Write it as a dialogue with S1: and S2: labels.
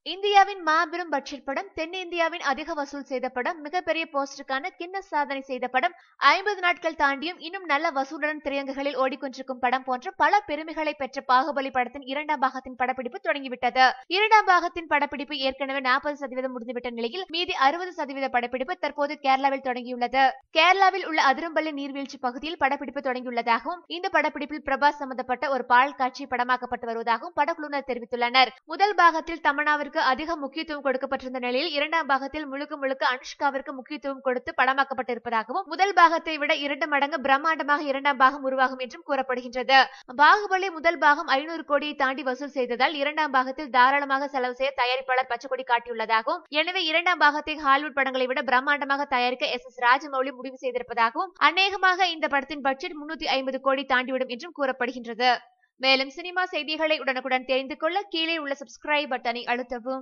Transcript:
S1: இந்தியாவின் மாபெரும் பட்ஜெட் படம், தென்னிந்தியாவின் அதிக வசூல் செய்த படம், மிகப்பெரிய போஸ்டருக்கான கின்னஸ் சாதனை செய்த படம், 50 நாட்கள் தாண்டியும் இன்னும் நல்ல வசூலுடன் திரையரங்குகளில் ஓடிக்கொண்டிருக்கும் படம் போன்ற பல பெருமைகளை பெற்ற பாகுபலி படத்தின் 2ஆம் பாகத்தின் படப்பிடிப்பு தொடங்கிவிட்டது. 2ஆம் பாகத்தின் படப்பிடிப்பு ஏற்கனவே 40% முடிந்துவிட்ட நிலையில் மீதி 60% படப்பிடிப்பு தற்போது கேரளாவில் தொடங்கியுள்ளது. கேரளாவில் உள்ள அதிரம்பள்ளி நீர்வீழ்ச்சி பகுதியில் படப்பிடிப்பு தொடங்கியுள்ளதாகவும், இந்த படப்பிடிப்பில் பிரபாஸ் சம்பந்தப்பட்ட ஒரு பாடல் காட்சி படமாக்கப்பட்டு வருவதாகவும் படக்குழுவினர் தெரிவித்துள்ளனர். முதல் பாகத்தில் தமன்னாவிற்கு அதிக முக்கியத்துவம் கொடுக்கப்பட்டிருந்த நிலையில் 2ஆம் பாகத்தில் முழுக்க அனுஷ்காவிற்கு முக்கியத்துவம் கொடுத்து படமாக்கப்பட்டிருப்பதாகவும், முதல் பாகத்தை விட 2 மடங்கு பிரம்மாண்டமாக 2ஆம் பாகம் உருவாகும் என்றும் கூறப்படுகின்றது. பாகுபலி முதல் பாகம் 500 கோடியை தாண்டி வசூல் செய்ததால் 2ஆம் பாகத்தில் தாராளமாக செலவு செய்ய தயாரிப்பாளர் பச்சைக்கொடி காட்டியுள்ளதாகவும், எனவே 2ஆம் பாகத்தை ஹாலிவுட் படங்களை விட பிரம்மாண்டமாக தயாரிக்க எஸ் ராஜமௌலி முடிவு செய்திருப்பதாகவும், அநேகமாக இந்த படத்தின் பட்ஜெட் 350 கோடி தாண்டிவிடும் என்றும் கூறப்படுகின்றது. மேலும் சினிமா செய்திகளை உடனுக்குடன் தெரிந்து கொள்ள கீழே உள்ள சப்ஸ்கிரைப் பட்டனை அழுத்தவும்.